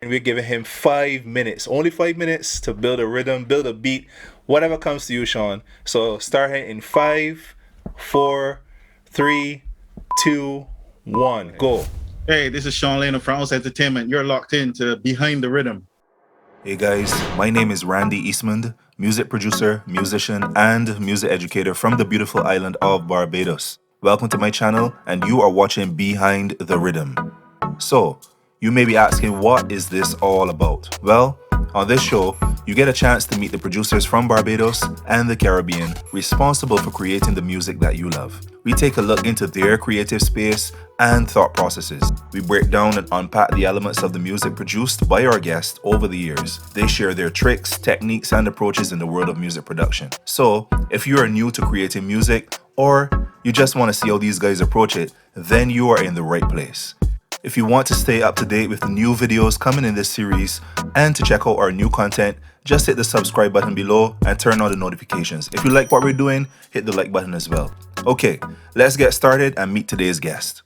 And we're giving him 5 minutes, only 5 minutes to build a rhythm, build a beat, whatever comes to you, Shawn. So starting in five, four, three, two, one, go. Hey, this is Shawn Layne of France Entertainment. You're locked in to Behind the Rhythm. Hey guys, my name is Randy Eastmond, music producer, musician, and music educator from the beautiful island of Barbados. Welcome to my channel, and you are watching Behind the Rhythm. So, you may be asking, what is this all about? Well, on this show, you get a chance to meet the producers from Barbados and the Caribbean responsible for creating the music that you love. We take a look into their creative space and thought processes. We break down and unpack the elements of the music produced by our guests over the years. They share their tricks, techniques, and approaches in the world of music production. So, if you are new to creating music, or you just want to see how these guys approach it, then you are in the right place. If you want to stay up to date with the new videos coming in this series and to check out our new content, just hit the subscribe button below and turn on the notifications. If you like what we're doing, hit the like button as well. Okay, let's get started and meet today's guest.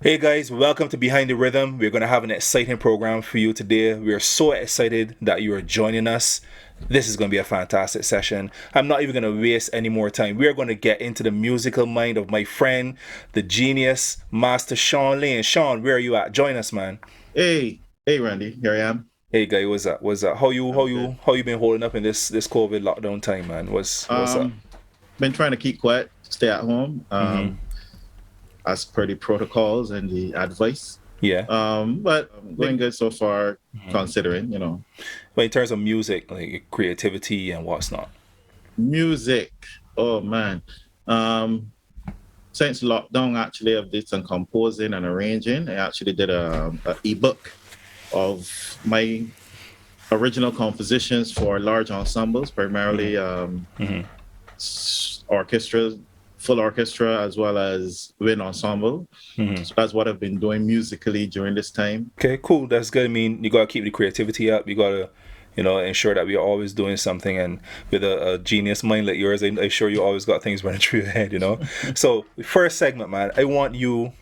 Hey guys, welcome to Behind the Rhythm. We're going to have an exciting program for you today. We are so excited that you are joining us. This is going to be a fantastic session. I'm not even going to waste any more time. We are going to get into the musical mind of my friend, the genius, Master Shawn Layne. Shawn, where are you at? Join us, man. Hey, Randy. Here I am. Hey guy, what's up? What's up? How you been holding up in this COVID lockdown time, man? What's up? Been trying to keep quiet, stay at home, as per the protocols and the advice. Yeah. But going good so far, considering, But in terms of music, like creativity and what's not. Music. Oh man. Since lockdown, actually, I've did some composing and arranging. I actually did a ebook of my original compositions for large ensembles, primarily orchestras, full orchestra, as well as wind ensemble. So that's what I've been doing musically during this time. Okay, cool. That's good. I mean, you gotta keep the creativity up. You gotta, ensure that we are always doing something. And with a genius mind like yours, I'm sure you always got things running through your head. So first segment, man, I want you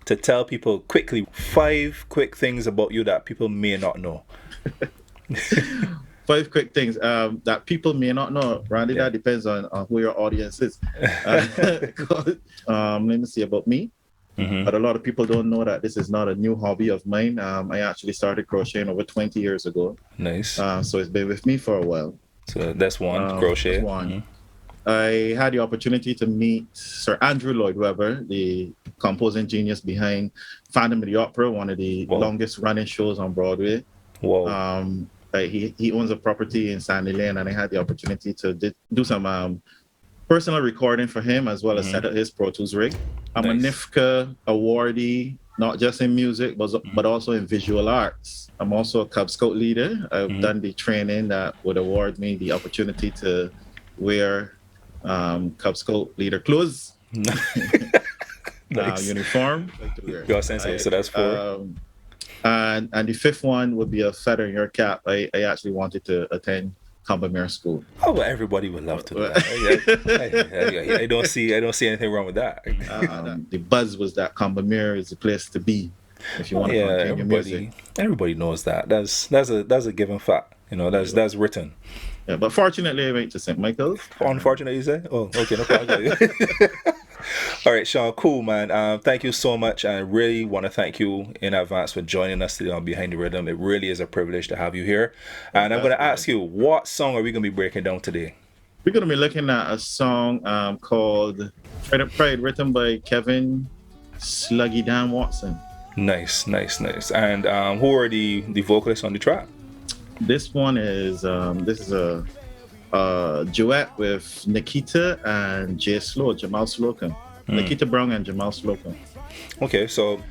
to tell people quickly 5 quick things about you that people may not know. 5 quick things that people may not know, Randy. Yeah. That depends on who your audience is. Let me see about me. But a lot of people don't know that this is not a new hobby of mine. I actually started crocheting over 20 years ago. Nice. So it's been with me for a while. So that's one, crochet. That's one. I had the opportunity to meet Sir Andrew Lloyd Webber, the composing genius behind Phantom of the Opera, one of the longest running shows on Broadway. Whoa. He owns a property in Sandy Lane, and I had the opportunity to do some personal recording for him, as well as set up his Pro Tools rig. I'm a NIFCA awardee, not just in music, but also in visual arts. I'm also a Cub Scout leader. I've done the training that would award me the opportunity to wear Cub Scout leader clothes, uniform. Your sensei, so that's 4. And the 5th one would be a feather in your cap. I actually wanted to attend Combermere School. Oh, well, everybody would love to do that. I don't see anything wrong with that. The buzz was that Combermere is the place to be if you want to continue music. Everybody knows that. That's a given fact. That's written. Yeah, but fortunately, I went to St. Michael's. Unfortunately, you say? Oh, okay, no problem. All right, Shawn, cool, man. Thank you so much. I really want to thank you in advance for joining us today on Behind the Rhythm. It really is a privilege to have you here. And I'm going to ask you, what song are we going to be breaking down today? We're going to be looking at a song called Trident Pride, written by Kevin SluggyDan Watson. Nice. And who are the vocalists on the track? This one is a duet with Nikita and Jamal Slocombe. Nikita Brown and Jamal Slocombe. Okay, so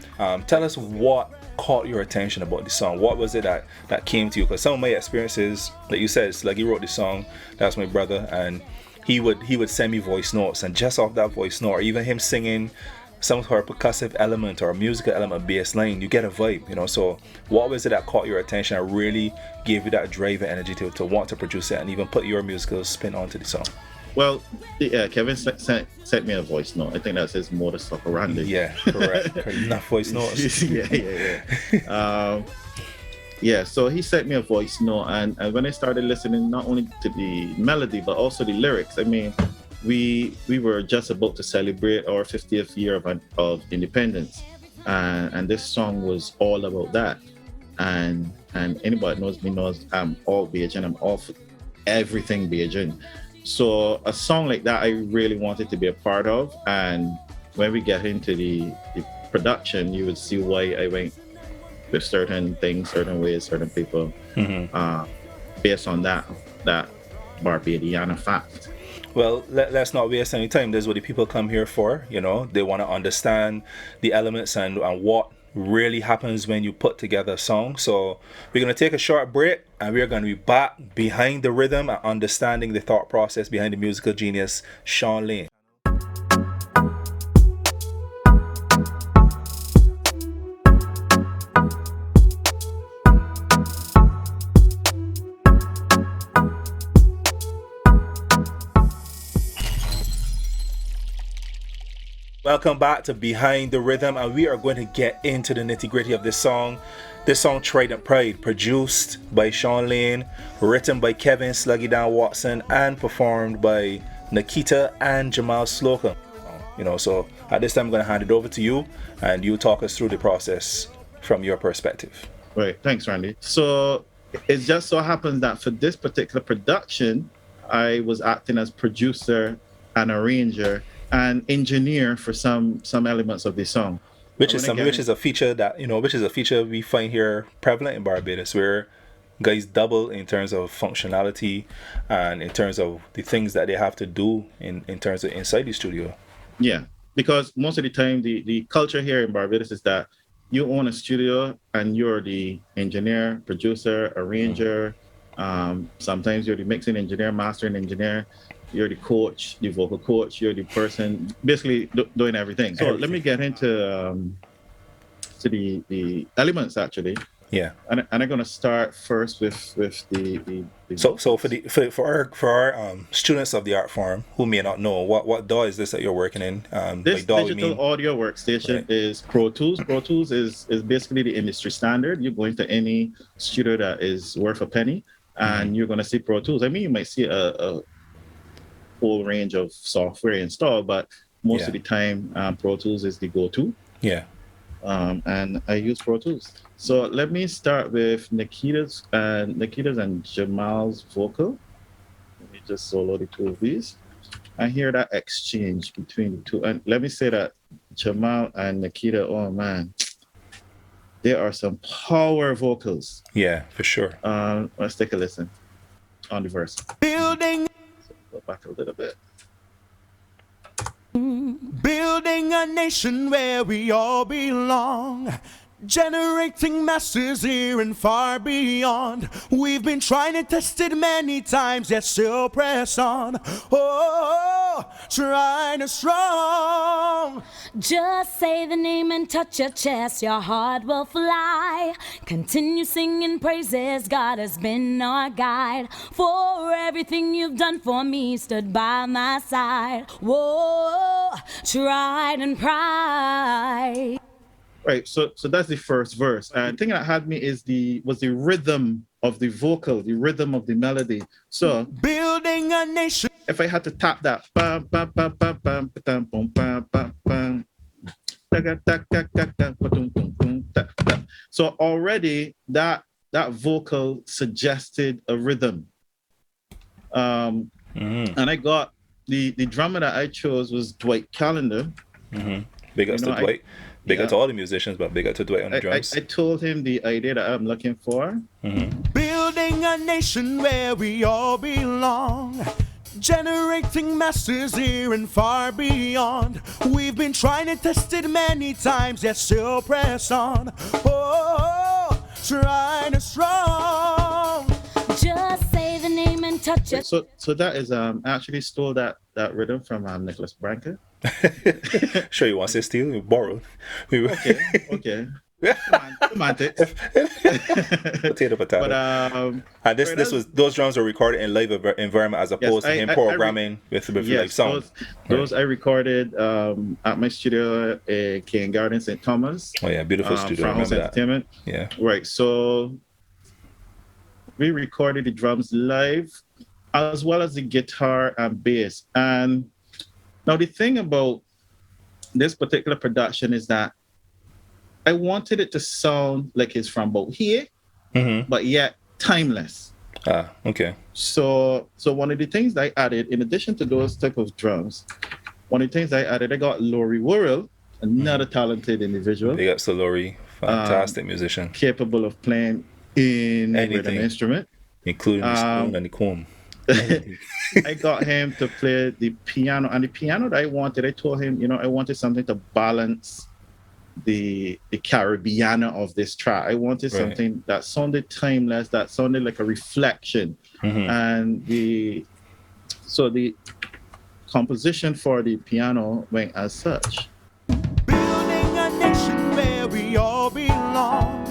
tell us what caught your attention about the song. What was it that came to you? Because some of my experiences, like you said, Sluggy wrote the song. That's my brother, and he would send me voice notes, and just off that voice note, or even him singing some sort of percussive element or musical element, bass line, you get a vibe, So what was it that caught your attention and really gave you that drive and energy to want to produce it and even put your musical spin onto the song? Well, Kevin sent me a voice note. I think that's his modus operandi. Yeah, correct. Enough voice notes. yeah. Yeah, so he sent me a voice note, and when I started listening not only to the melody but also the lyrics, I mean, we were just about to celebrate our 50th year of independence, and this song was all about that. And anybody that knows me knows I'm all Bajan. I'm all for everything Bajan. So a song like that, I really wanted to be a part of. And when we get into the production, you would see why I went with certain things, certain ways, certain people, based on that Barbadian fact. Well, let's not waste any time. This is what the people come here for. You know, they want to understand the elements and what really happens when you put together a song. So we're going to take a short break, and we're going to be back behind the rhythm and understanding the thought process behind the musical genius Shawn Layne. Welcome back to Behind the Rhythm, and we are going to get into the nitty-gritty of this song. This song, Trident Pride, produced by Shawn Layne, written by Kevin SluggyDan Watson, and performed by Nikita and Jamal Slocombe. You know, so at this time I'm going to hand it over to you, and you talk us through the process from your perspective. Right, thanks, Randy. So it just so happens that for this particular production, I was acting as producer and arranger and engineer for some elements of the song, which is a feature that we find here prevalent in Barbados, where guys double in terms of functionality and in terms of the things that they have to do in terms of inside the studio. Yeah, because most of the time the culture here in Barbados is that you own a studio and you're the engineer, producer, arranger. Sometimes you're the mixing engineer, mastering engineer. You're the coach, the vocal coach. You're the person basically doing everything. So let me get into the elements actually. Yeah. And I'm gonna start first with the So for our students of the art form who may not know, what DAW is this that you're working in? This digital audio workstation is Pro Tools. Pro Tools is basically the industry standard. You go into any studio that is worth a penny, and you're gonna see Pro Tools. I mean, you might see a whole range of software installed, but most of the time Pro Tools is the go-to. Yeah. And I use Pro Tools. So let me start with Nikita's and Jamal's vocal. Let me just solo the two of these. I hear that exchange between the two. And let me say that Jamal and Nikita, oh man, there are some power vocals. Yeah, for sure. Let's take a listen on the verse. Building. Go back a little bit. Building a nation where we all belong. Generating masses here and far beyond. We've been trying and tested many times, yet still press on. Oh, trying to strong. Just say the name and touch your chest, your heart will fly. Continue singing praises, God has been our guide. For everything you've done for me, stood by my side. Whoa, Trident Pride. Right, so that's the first verse. And the thing that had me was the rhythm of the vocal, the rhythm of the melody. So building a nation. If I had to tap that, so already that vocal suggested a rhythm. And I got the drummer that I chose was Dwight Callender. Big up to Dwight. Big up to all the musicians, but big up to Dwight on the drums. I told him the idea that I'm looking for. Building a nation where we all belong. Generating masses here and far beyond. We've been trying and tested many times, yet still press on. Oh, trying to strong. Just say the name and touch it. So that is actually stole that rhythm from Nicholas Branca. Sure, you want to say steal? You borrowed. Okay. Semantics. Potato. But those drums were recorded in live environment as opposed to him programming with live sound. Those I recorded at my studio in King Garden, St. Thomas. Oh yeah, beautiful studio. Farmhouse Entertainment. Yeah. Right. So we recorded the drums live, as well as the guitar and bass. And now the thing about this particular production is that I wanted it to sound like it's from about here, but yet timeless. Okay. So one of the things I added, in addition to those type of drums, one of the things I added, I got Laurie Worrell, another talented individual. Big ups to Laurie, fantastic musician. Capable of playing in anything, rhythm instrument. Including the spoon and the comb. I got him to play the piano, and the piano that I wanted, I told him, I wanted something to balance the Caribbeana of this track. I wanted something that sounded timeless, that sounded like a reflection. And the composition for the piano went as such. Building a nation where we all belong,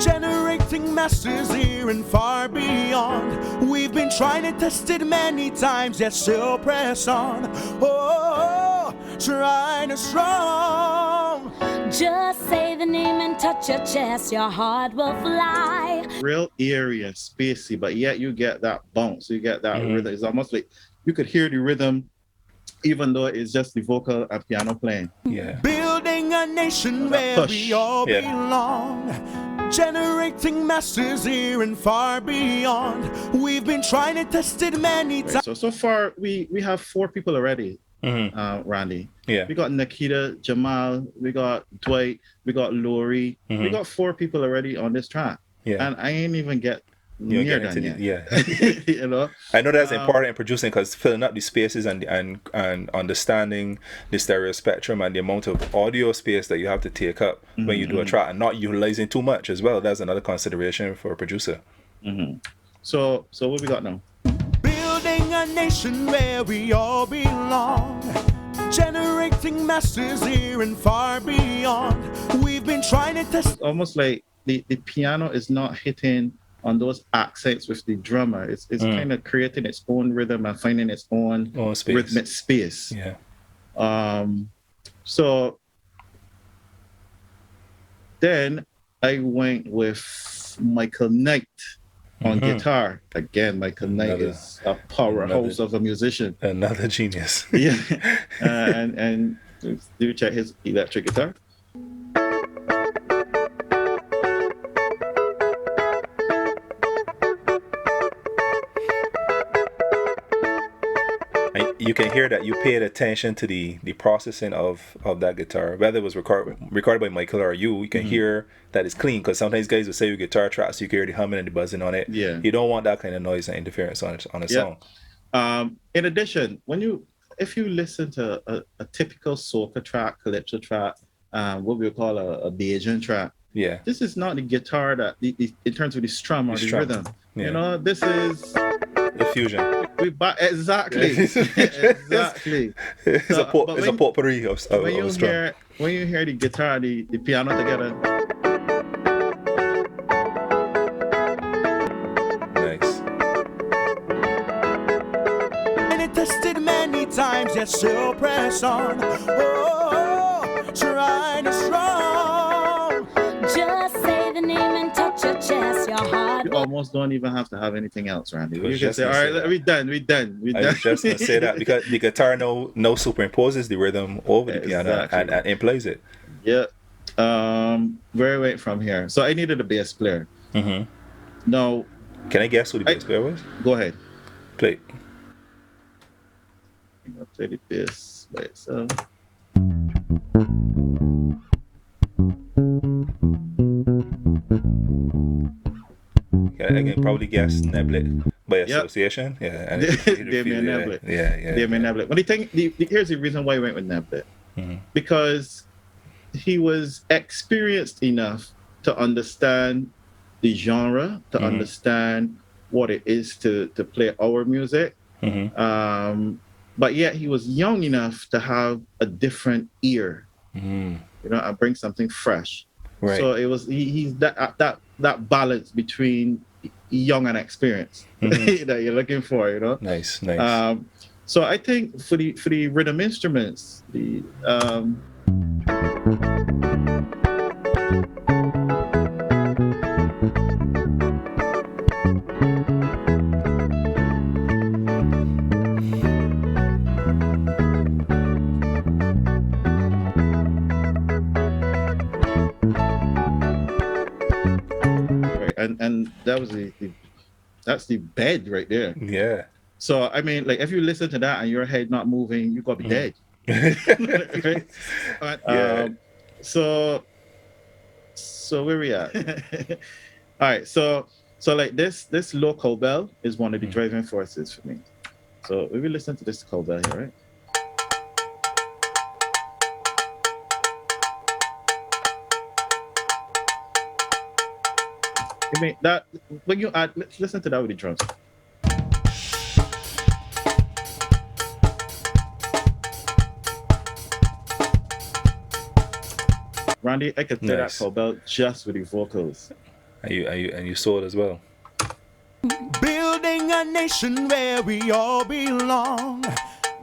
generating masters here and far beyond. We've been trying to test it many times, yet still press on. Oh, trying to strong. Just say the name and touch your chest, your heart will fly. Real eerie and spacey, but yet you get that bounce, you get that rhythm. It's almost like you could hear the rhythm, even though it's just the vocal and piano playing. Yeah. Building a nation where we all belong, generating masters here and far beyond. We've been trying to test it many times. So far we have 4 people already. Randy. Yeah. We got Nikita, Jamal, we got Dwight, we got Laurie. We got 4 people already on this track. Yeah. And I ain't even get near that yet. Yeah. I know that's important in producing, because filling up the spaces and understanding the stereo spectrum and the amount of audio space that you have to take up when you do a track, and not utilizing too much as well. That's another consideration for a producer. So what we got now? Building a nation where we all belong, generating masters here and far beyond. We've been trying to test. Almost like the piano is not hitting on those accents with the drummer. It's kind of creating its own rhythm and finding its own rhythmic space. Yeah. So then I went with Michael Knight on guitar. Again, Michael Knight is a powerhouse of a musician. Another genius. Yeah. And do you check his electric guitar? You can hear that you paid attention to the processing of that guitar, whether it was recorded by Michael or you can hear that it's clean, because sometimes guys will say your guitar tracks, you can hear the humming and the buzzing on it. Yeah. You don't want that kind of noise and interference on a song. In addition, if you listen to a typical soca track, calypso track, what we would call a Bajan track, this is not the guitar that in terms of the strum or the rhythm. Yeah. This is the fusion. Exactly. It's a potpourri of strum. When you hear the guitar, the piano together. Nice. And it tested many times, yet still press on. Oh, trying to strong. Just say the name and touch your chest, your heart. You almost don't even have to have anything else, Randy. You can say, all right, we're done. I was just going to say that, because the guitar no superimposes the rhythm over the piano and implies it. Yeah. Where I went from here. So I needed a bass player. Now, can I guess who the bass player was? Go ahead. Play. I'll play the bass by itself. I can probably guess Neblet by association. Yeah, and Damien Neblet. Damien Neblet. But here's the reason why I went with Neblet. Because he was experienced enough to understand the genre, to understand what it is to play our music. But yet he was young enough to have a different ear, and bring something fresh. Right. So it was he's that balance between young and experienced that you're looking for, Nice. So I think for the rhythm instruments, the right? And that was that's the bed right there. Yeah. So I mean, like if you listen to that and your head not moving, you gotta be dead. Right? But, Yeah. So where we at? All right, so like this low cowbell is one of the driving forces for me. So we will listen to this cowbell here, right? I mean that when you add, let's listen to that with the drums. Randy, I could play that cowbell just with the vocals. And you saw it as well. Building a nation where we all belong,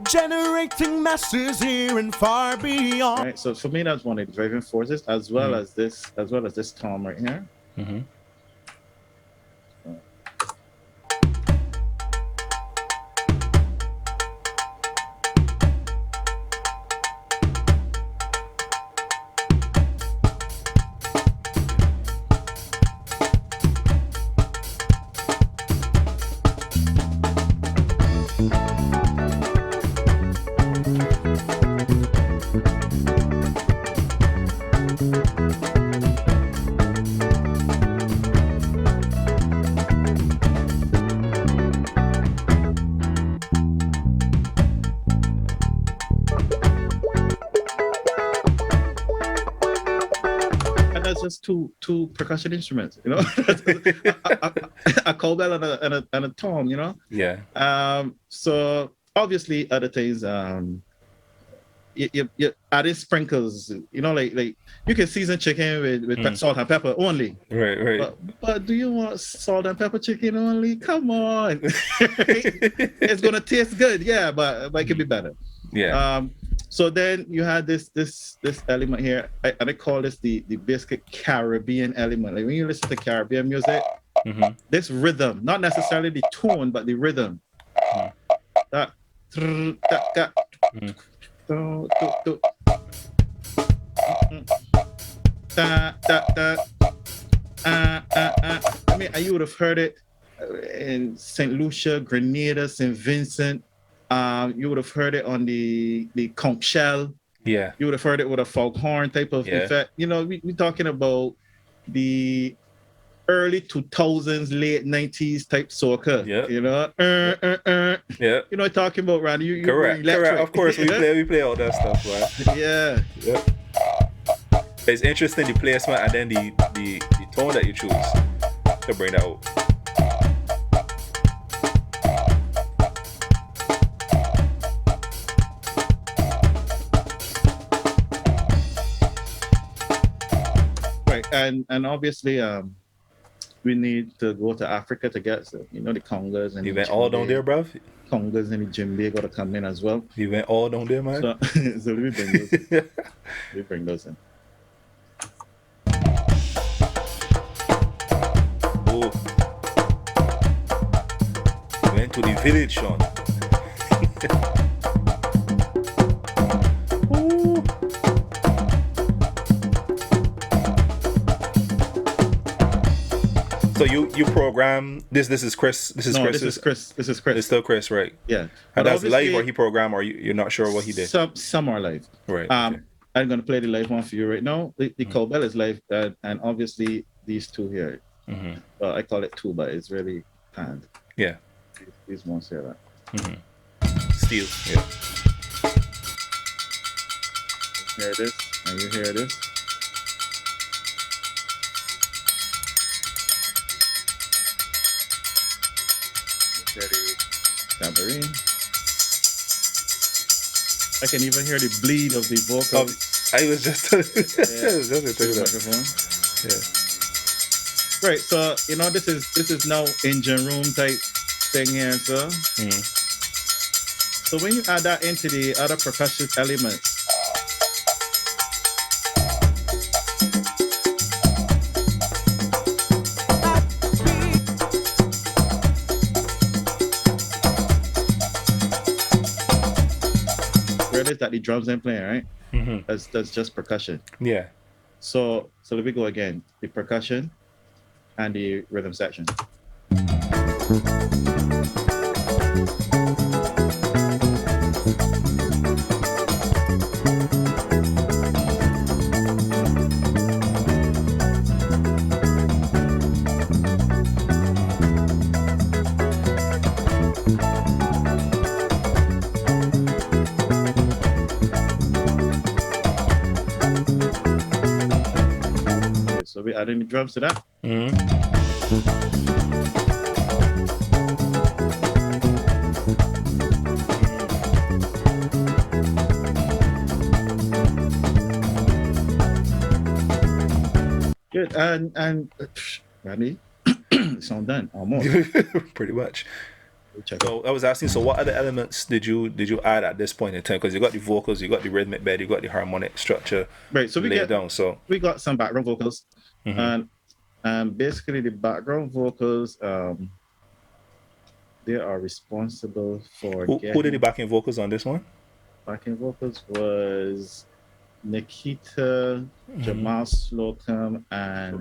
generating masses here and far beyond. Right. So for me, that's one of the driving forces, as well as this tom right here. Mm-hmm. Just two percussion instruments, you know, a cowbell and a tom, you know. Yeah. So obviously other things, you adding sprinkles, you know, like you can season chicken with salt and pepper only. Right. But do you want salt and pepper chicken only? Come on. It's gonna taste good, yeah, but it can be better. Yeah. So then you had this element here, and I call this the basic Caribbean element. Like when you listen to Caribbean music, this rhythm, not necessarily the tone, but the rhythm. That. I mean, you would have heard it in St. Lucia, Grenada, St. Vincent. You would have heard it on the conch shell. Yeah. You would have heard it with a foghorn type of effect. You know, we're talking about the early 2000s, late 90s type soca. Yeah. You know, yeah. You know, talking about Randy. You correct. Of course, we play all that stuff, right? Yeah. It's interesting the placement and then the tone that you choose to bring that out. And obviously, we need to go to Africa to get some, you know, the congas and you went all down there, bruv. Congas and the djembe got to come in as well. You went all down there, man. So let me bring those in. We bring those in. Oh, went to the village, Shawn. So you program this. This is Chris. This is Chris. It's still Chris, right? Yeah. And that's live, or he programmed, or you're not sure what he did. Some are live. Right. Okay. I'm gonna play the live one for you right now. The cowbell is live, and obviously these two here. I call it two, but it's really panned. Yeah. These ones here. Steel. Yeah. You hear this, and you hear this. The tambourine. I can even hear the bleed of the vocal. I was just Right, so you know this is now engine room type thing here, so. So when you add that into the other percussion elements, that the drums ain't playing, right? That's just percussion. Yeah. So let me go again. The percussion, and the rhythm section. So we adding the drums to that. Good, and Randy, sound done almost. Pretty much. Check So I was asking, so what other elements did you add at this point in time? Because you got the vocals, you got the rhythmic bed, you got the harmonic structure. Right, so laid down. So we got some background vocals, and basically the background vocals, they are responsible for. Who did the backing vocals on this one? Backing vocals was Nikita, Jamal Slocombe, and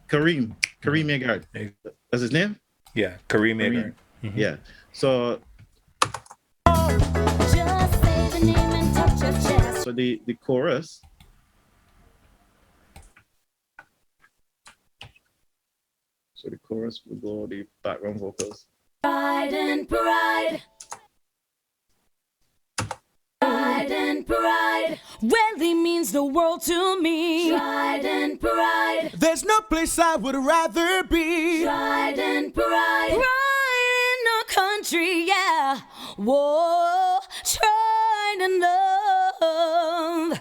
Kareem Agard. That's his name? Yeah, Kareem Agard. Yeah. So Just say the name and touch your chest. so the chorus. So the chorus will go the background vocals. Trident Pride. Trident Pride. Well, he means the world to me. Trident Pride. There's no place I would rather be. Trident Pride. Pride in our country, yeah. Whoa, trying to love.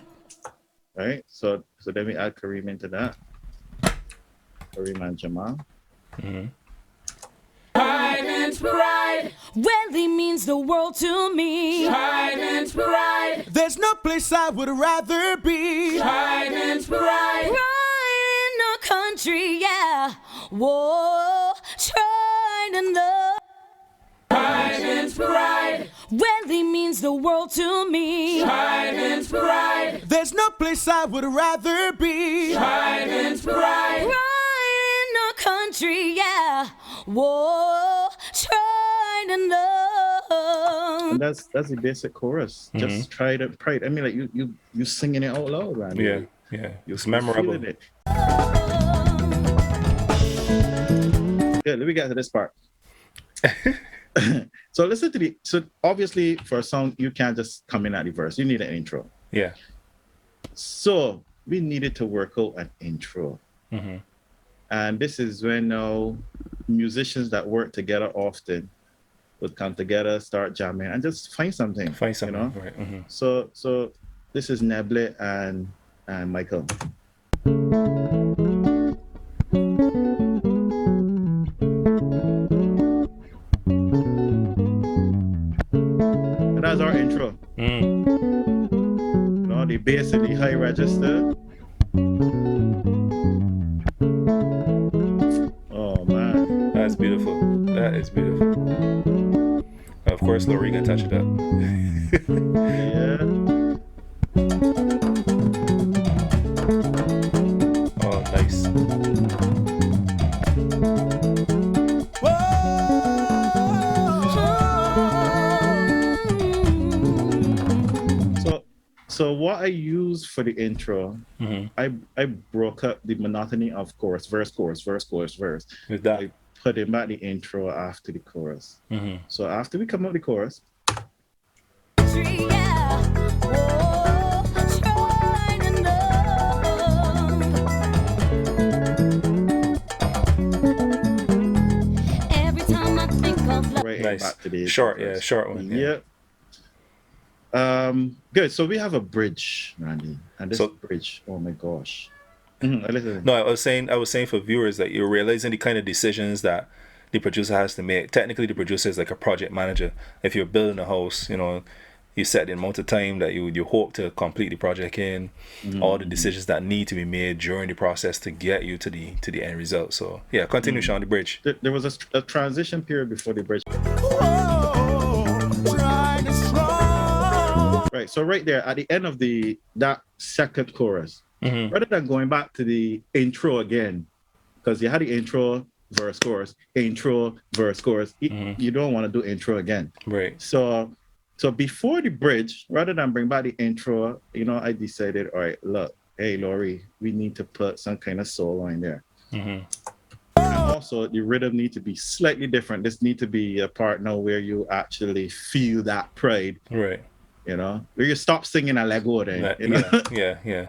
Right? So then we add Kareem into that. Kareem and Jamal. Trident Pride. Well, he means the world to me. Trident Pride. There's no place I would rather be. Trident Pride. Pride in our country, yeah. Whoa, trying to love. Trident Pride. Well, he means the world to me. Trident Pride. There's no place I would rather be. Trident Pride. Pride in our country, yeah. Whoa, trying to love. And that's the basic chorus. Just Trident Pride. I mean, like you singing it out loud, man. Yeah. It's memorable. Feeling it. Good. Let me get to this part. So listen to so obviously for a song you can't just come in at the verse. You need an intro. Yeah. So we needed to work out an intro. And this is when now musicians that work together often would come together, start jamming, and just find something. You know? Right. So this is Neble and Michael. And that's our intro. You know, the bass in the high register. Oh man, That's beautiful. That is beautiful. Of course, Laurie can touch it up. yeah. Oh, nice. So what I use for the intro, I broke up the monotony of chorus, verse. With that. I put in back the intro after the chorus. So after we come up with the chorus, Yeah. Whoa, trying to love. Every time I think of love. right Nice. back to the Short chorus. short one. Yeah. Good. So we have a bridge, Randy, and this bridge. Oh my gosh. Listen. No, I was saying for viewers that you're realizing the kind of decisions that the producer has to make. Technically, the producer is like a project manager. If you're building a house, you know, you set the amount of time that you hope to complete the project in, all the decisions that need to be made during the process to get you to the end result. So yeah, continue, Shawn, the bridge. There was a transition period before the bridge. Right. So right there at the end of that second chorus, rather than going back to the intro again, because you had the intro, verse, chorus, intro, verse, chorus. You don't want to do intro again. Right. So before the bridge, rather than bring back the intro, I decided, all right, look, hey, Laurie, we need to put some kind of solo in there. And also, the rhythm need to be slightly different. This need to be a part now where you actually feel that pride. Right. Where you stop singing a Lego then. Yeah.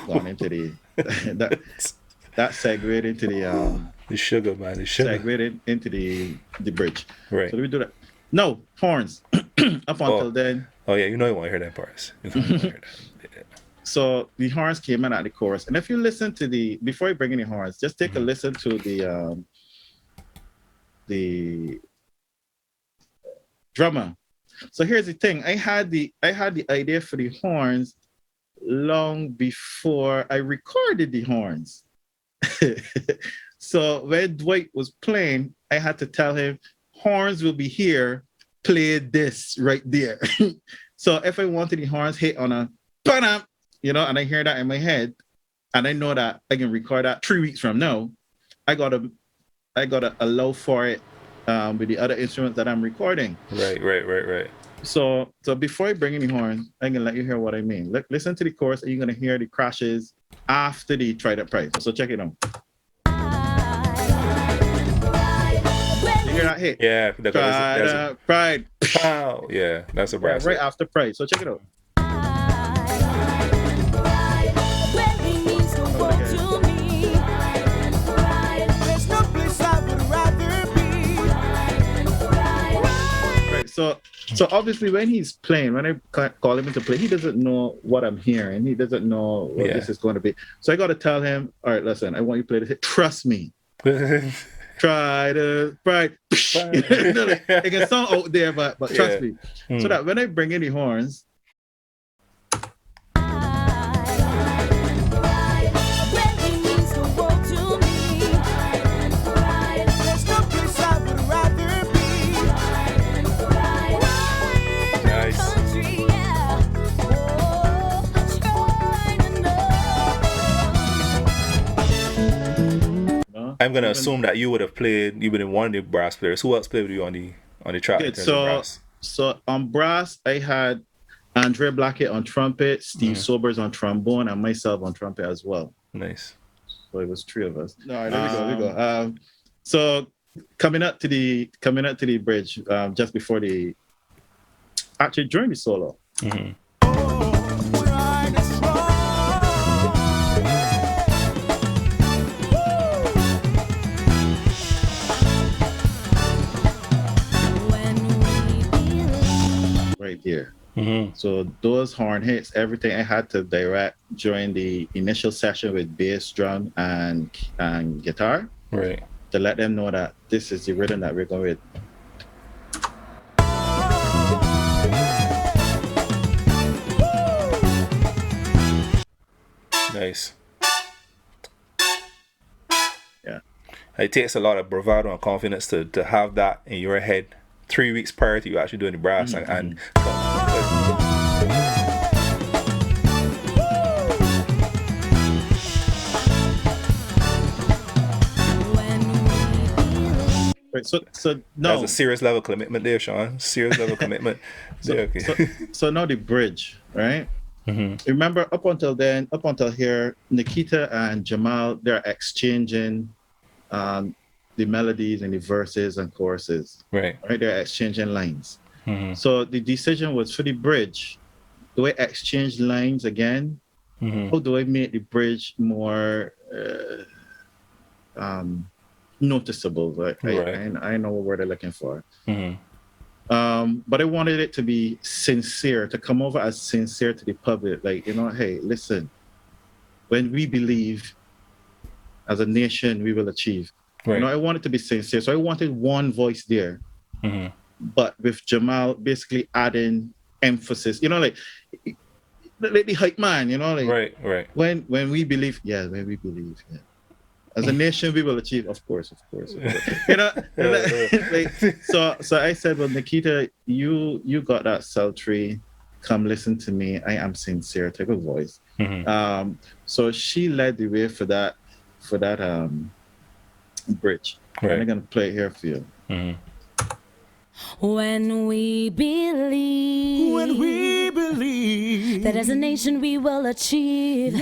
Gone into the that segued into the sugar, man. The sugar. Segued into the bridge. Right. So we do that. No, horns. Up until then. Oh yeah, you want to hear that parts. So the horns came in at the chorus. And if you listen to before you bring in the horns, just take a listen to the drummer. So here's the thing. I had the idea for the horns long before I recorded the horns. So when Dwight was playing, I had to tell him, horns will be here, play this right there. So if I wanted the horns hit on a ba-dum, and I hear that in my head, and I know that I can record that 3 weeks from now, I gotta allow for it with the other instruments that I'm recording. Right. So before I bring in the horn, I'm gonna let you hear what I mean. Listen to the chorus, and you're gonna hear the crashes after the Trident Pride. So check it out. You hear that hit? Yeah, Trident Pride. Pow. Yeah, that's a brass. Right after Pride. So check it out. So obviously when he's playing, when I call him to play, he doesn't know what I'm hearing. He doesn't know what this is going to be. So I got to tell him, all right, listen, I want you to play this. Trust me. Try to pride. It can sound out there, but trust me. So that when I bring in the horns, I'm gonna assume that you would have played. You've been one of the brass players. Who else played with you on the track? Okay, so on brass, I had Andre Blackett on trumpet, Steve Sobers on trombone, and myself on trumpet as well. Nice. So it was 3 of us. All right, there we go. So coming up to the bridge, just before during the solo. Right here. So those horn hits, everything I had to direct during the initial session with bass, drum, and guitar. Right. To let them know that this is the rhythm that we're going with. Nice. Yeah. It takes a lot of bravado and confidence to have that in your head 3 weeks prior to you actually doing the brass and right, so no, that's a serious level commitment there, Shawn. Serious level commitment. So now the bridge, right? Remember up until here, Nikita and Jamal, they're exchanging the melodies and the verses and choruses. Right. They're exchanging lines. So the decision was for the bridge, do I exchange lines again? How do I make the bridge more noticeable? Right? I know what word they're looking for. But I wanted it to be sincere, to come over as sincere to the public. Like, hey, listen, when we believe as a nation, we will achieve. Right. I want it to be sincere. So I wanted one voice there, but with Jamal basically adding emphasis, like the hype man, like right. When we believe, when we believe. As a nation, we will achieve. Of course. You know, like, so I said, well, Nikita, you got that sultry, come listen to me, I am sincere type of voice. So she led the way for that bridge. Right. And I'm gonna play it here for you. When we believe that as a nation we will achieve,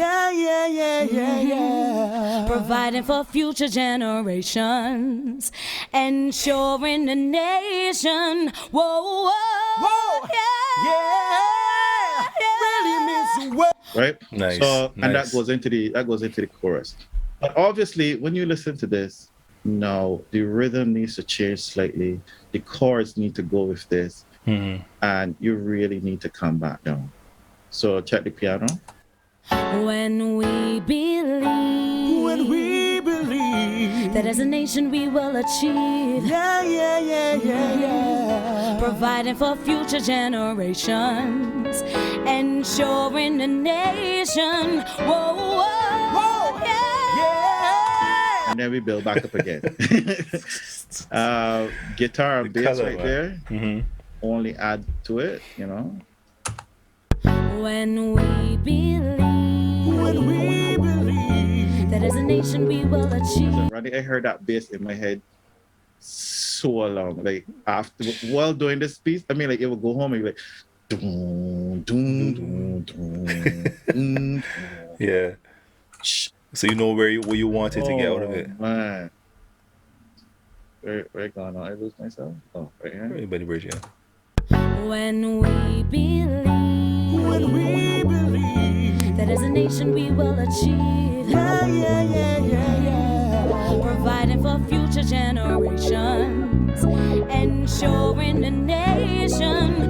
providing for future generations, ensuring the nation, really means the world. Right? Nice. So and nice. that goes into the chorus. But obviously when you listen to this, no, the rhythm needs to change slightly. The chords need to go with this. And you really need to come back down. So check the piano. When we believe that as a nation we will achieve, providing for future generations, ensuring the nation, And then we build back up again. Guitar and bass color, right there. Only add to it, you know. When we believe that as a nation we will achieve. Randy, I heard that bass in my head so long. Like while doing this piece, I mean, like it would go home and be like, dun, dun, dun, dun, dun. Yeah. So you know where you wanted to get out of it. Man. Where gone? I lose myself? Oh, right here. Right by the bridge, yeah. When we believe that as a nation we will achieve, providing for future generations, ensuring the nation,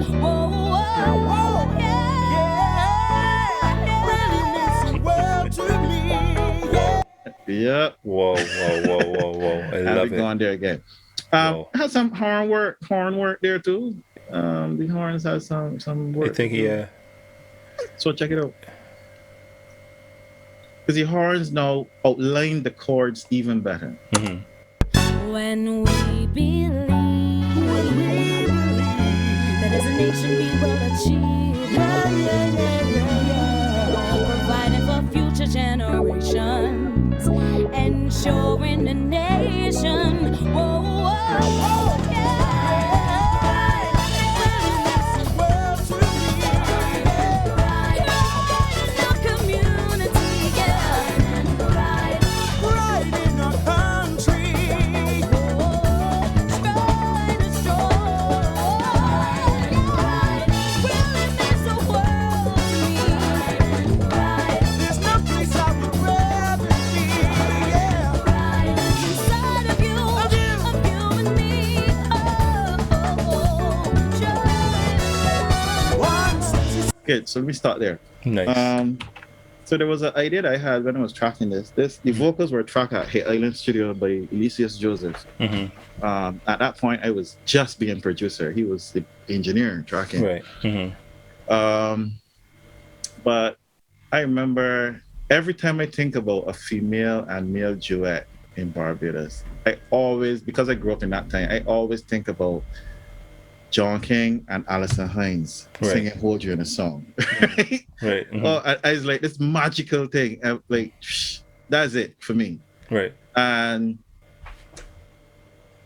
really means the world to me. Yep. Whoa. I And love we it. going there again. Wow. Has some horn work there too. The horns has some work. I think, yeah. So check it out. Because the horns now outline the chords even better. when we believe that as a nation we will achieve, providing for future generations, ensuring the nation. Good, so let me start there. Nice. So there was an idea that I had when I was tracking this. The vocals were tracked at Hay Island Studio by Elysius Joseph. At that point, I was just being producer. He was the engineer tracking. Right. But I remember every time I think about a female and male duet in Barbados, I always, because I grew up in that time, I always think about John King and Alison Hines singing "Hold You" in a song. Right. Oh, I was like, this magical thing. Like, that's it for me. Right. And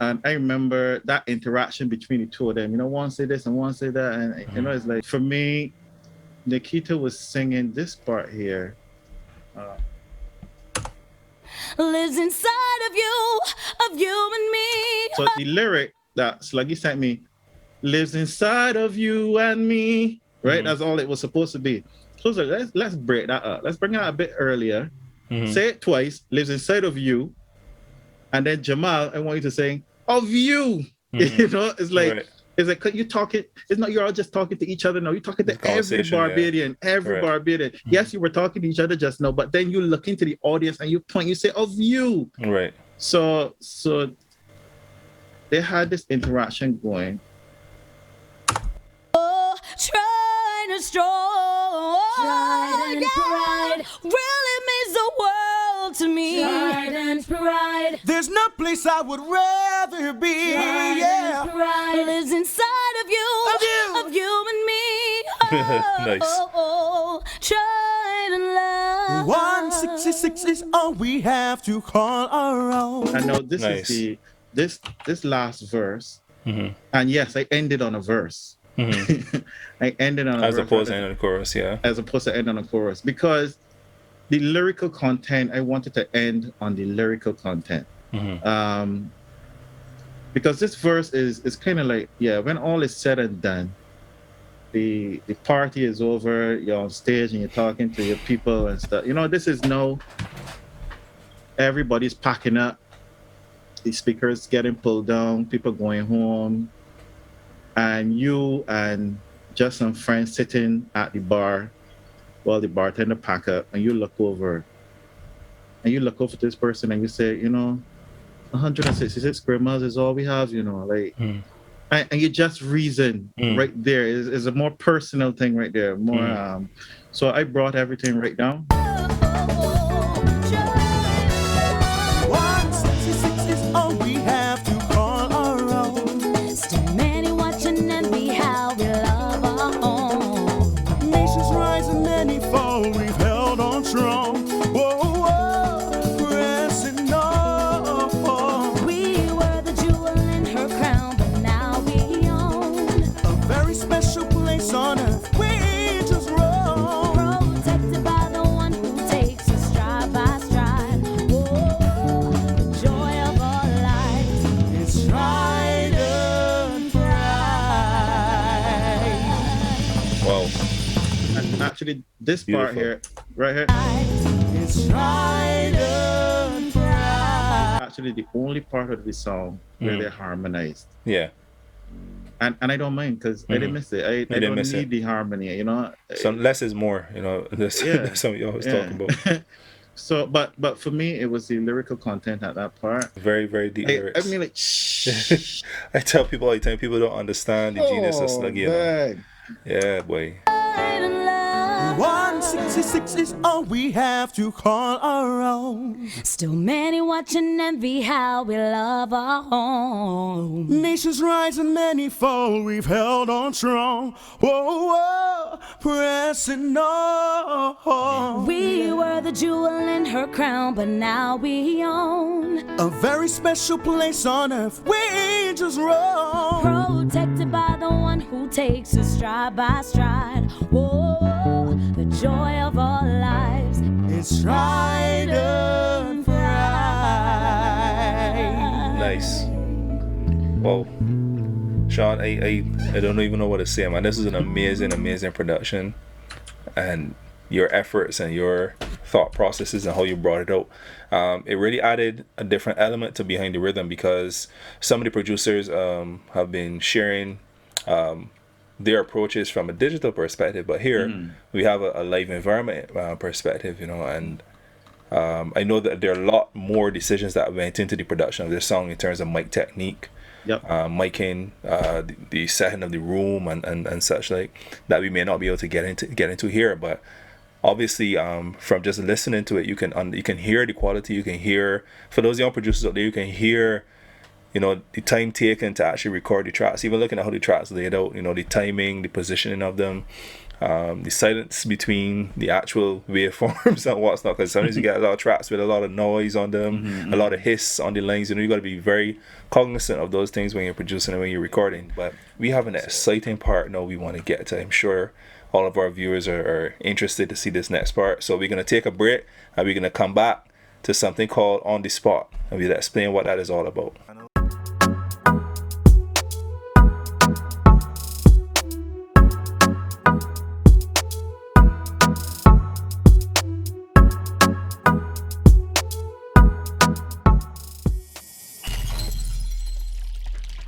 I remember that interaction between the two of them. You know, one say this and one say that, and you know, it's like for me, Nikita was singing this part here. Lives inside of you and me. So the lyric that Sluggy sent me lives inside of you and me, right? That's all it was supposed to be. So let's break that up. Let's bring it out a bit earlier. Say it twice. Lives inside of you, and then Jamal, I want you to sing of you. You know, it's like you talking. It's not you're all just talking to each other. No, you're talking to every Barbadian, Barbadian. Yes, you were talking to each other just now, but then you look into the audience and you point. You say of you. Right. So they had this interaction going. Trident Pride really means the world all to me. Trident Pride. There's no place I would rather be. Trident Pride lives inside of you and me. Nice. Trident love. 166 is all we have to call our own. I know this Nice. is this last verse, and yes, I ended on a verse. I ended on a As verse opposed to end of the chorus, yeah. as opposed to end on a chorus, because the lyrical content, I wanted to end on the lyrical content. Because this verse is kind of like, yeah, when all is said and done, the party is over, you're on stage and you're talking to your people and stuff. You know, this is no, everybody's packing up, the speakers getting pulled down, people going home, and you and just some friends sitting at the bar while the bartender pack up, and you look over to this person and you say, you know, 166 square miles is all we have, you know, like, and you just reason right there is a more personal thing right there, more. So I brought everything right down. 166 is all we have to call our own. Still many watching and be how we love our home. Nations rise and many fall, we've held on strong. Whoa, whoa, pressing on. We were the jewel in her crown, but now we own A very special place on earth, we just roll. protected by the one who takes us stride by stride. Whoa, the joy of our lives. It's Trident Pride. Wow. And actually, this part Beautiful. here, right here, It's Trident Pride. actually the only part of the song where they harmonized. Yeah. And I don't mind, because I didn't miss it. I didn't don't miss need it. the harmony, you know. So less is more, you know. That's, that's something you always talk about. So, but for me, it was the lyrical content at that part. Very, very deep I lyrics. mean, like, shh. I tell people all the time, people don't understand the genius of Sluggy. You know? man. Yeah, boy. 166 is all we have to call our own. Still many watching and be how we love our home. Nations rise and many fall, we've held on strong. Whoa, whoa, pressing on. We were the jewel in her crown, but now we own A very special place on earth, we just roll. protected by the one who takes us stride by stride. Whoa, the joy of our lives. It's Trident Pride. Nice. Wow. Shawn, I don't even know what to say, man. This is an amazing, amazing production. And your efforts and your thought processes and how you brought it out. It really added a different element to Behind the Rhythm, because some of the producers have been sharing their approaches from a digital perspective, but here we have a live environment perspective, you know, and I know that there are a lot more decisions that went into the production of this song in terms of mic technique, miking, the setting of the room and such like that we may not be able to get into here, but obviously from just listening to it, you can hear the quality. You can hear, for those young producers out there, you can hear, you know, the time taken to actually record the tracks, even looking at how the tracks laid out, you know, the timing, the positioning of them, the silence between the actual waveforms and what's not, because sometimes you get a lot of tracks with a lot of noise on them, a lot of hiss on the lines. You know, you got to be very cognizant of those things when you're producing and when you're recording. But we have an exciting part now we want to get to. I'm sure all of our viewers are interested to see this next part. So we're going to take a break and we're going to come back to something called On the Spot, and we'll explain what that is all about.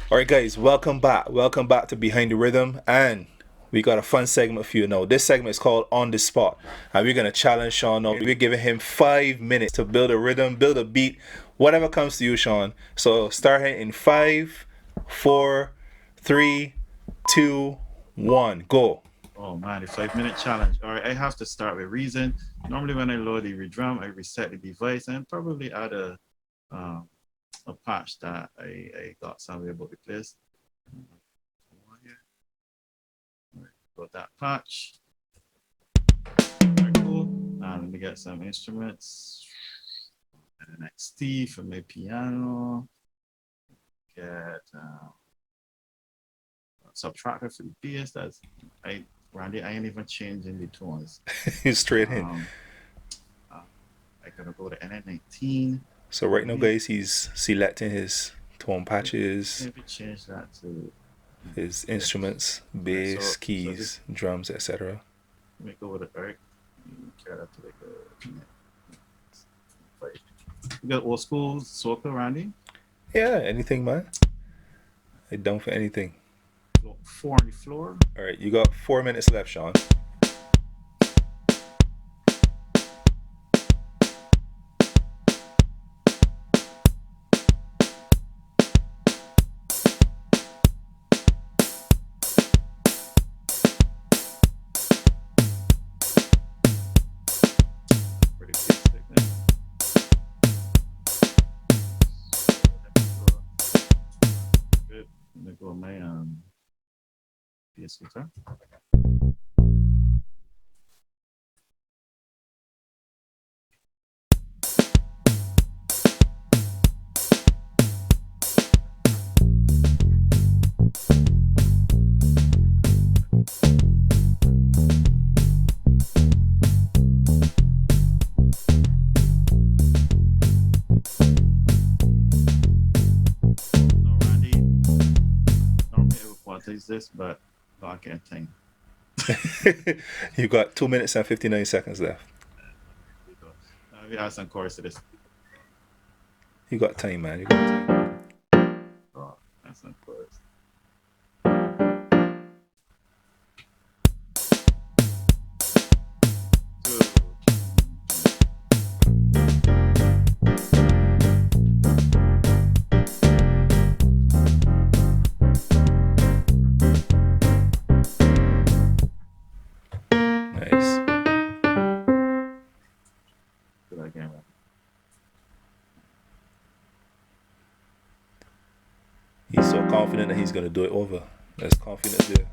Alright guys, welcome back to Behind the Rhythm, and we got a fun segment for you now. This segment is called On the Spot, and we're going to challenge Shawn now. We're giving him 5 minutes to build a rhythm, build a beat, whatever comes to you, Shawn. So start in 5, 4, 3, 2, 1, go. Oh man, the 5-minute challenge. All right, I have to start with reason. Normally when I load the drum, I reset the device and probably add a patch that I got somewhere about the place. Got that patch. Very cool. Now let me get some instruments. An XT for my piano. Get subtractor for the bass. That's Randy, I ain't even changing the tones. Straight in. I gotta go to NN19. So right now, guys, he's selecting his tone patches, Maybe change that to his instruments, bass, keys, drums, etc. Let me go with the Eric. Carry that to you got old school soca, Randy? Yeah, anything, man. I down for anything. 4 on the floor. All right, you got 4 minutes left, Shawn. Guitar. Randy, normally I would want to use this, but I can't think. You got 2 minutes and 59 seconds left. We add some chorus to this. You got time, man. You got time. Oh, that's some chorus. He's so confident that he's going to do it over. There's confidence there.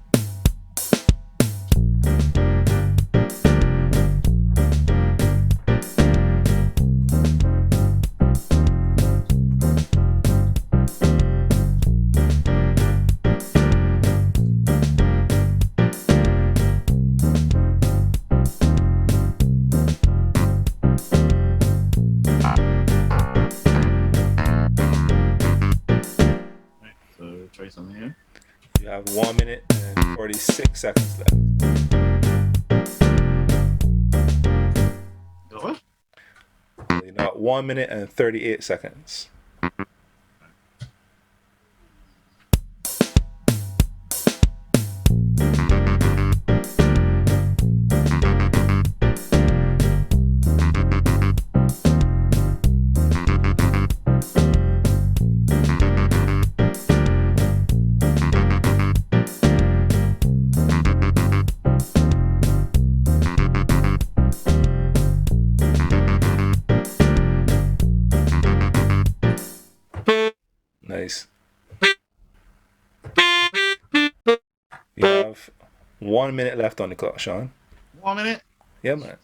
You have 1 minute and 46 seconds left. What? You got 1 minute and 38 seconds. Nice. You have 1 minute left on the clock, Shawn. 1 minute? Yeah, man.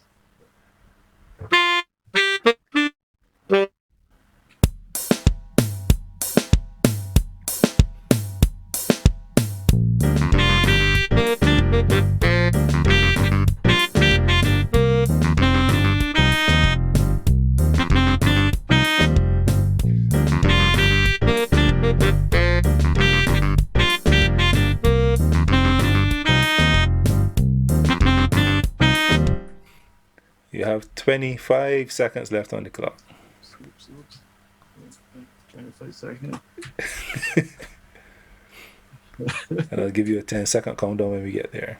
You have 25 seconds left on the clock. 25 seconds. And I'll give you a 10-second countdown when we get there.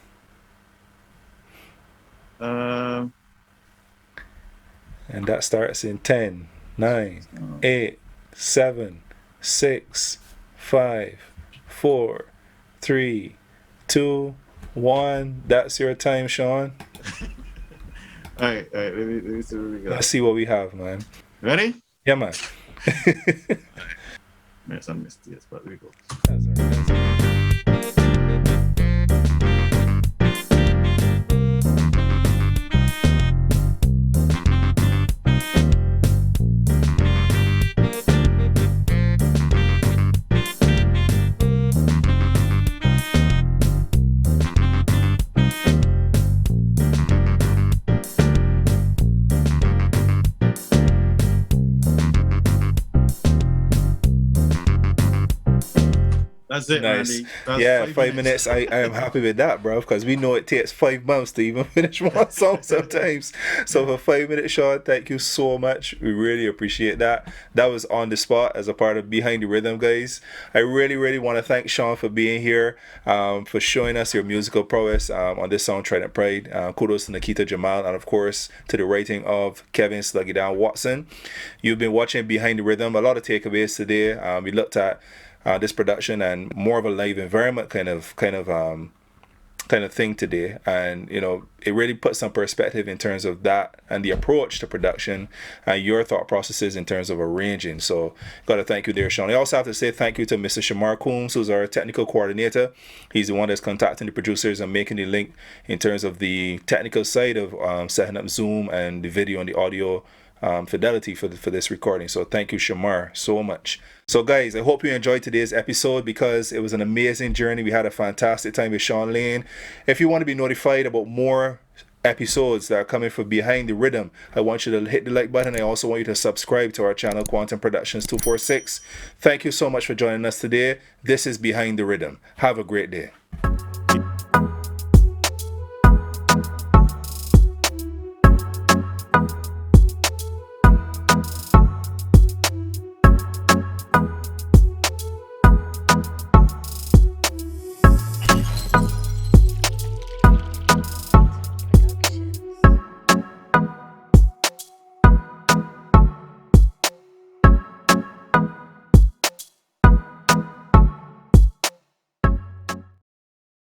And that starts in 10, 9, 8, 7, 6, 5, 4, 3, 2, 1. That's your time, Shawn. All right. Let me see what we got. Let's see what we have, man. Ready? Yeah, man. There's some mistakes, but we go. That's all right. That's it, Nice. Randy. That's Yeah, 5 minutes. I am happy with that, bro, because we know it takes 5 months to even finish one song sometimes. So for 5 minutes, Shawn, thank you so much. We really appreciate that. That was on the spot as a part of Behind the Rhythm, guys. I really, really want to thank Shawn for being here, for showing us your musical prowess on this song, Trident Pride. Kudos to Nikita, Jamal, and of course to the writing of Kevin SluggyDan Watson. You've been watching Behind the Rhythm. A lot of takeaways today. We looked at this production and more of a live environment kind of thing today, and you know, it really puts some perspective in terms of that and the approach to production and your thought processes in terms of arranging. So gotta thank you there, Shawn. I also have to say thank you to Mr. Shamar Coombs, who's our technical coordinator. He's the one that's contacting the producers and making the link in terms of the technical side of setting up Zoom and the video and the audio fidelity for this recording. So thank you, Shamar, so much. So guys, I hope you enjoyed today's episode because it was an amazing journey. We had a fantastic time with Shawn Layne. If you want to be notified about more episodes that are coming from Behind the Rhythm, I want you to hit the like button. I also want you to subscribe to our channel, Quantum Productions 246. Thank you so much for joining us today. This is Behind the Rhythm. Have a great day.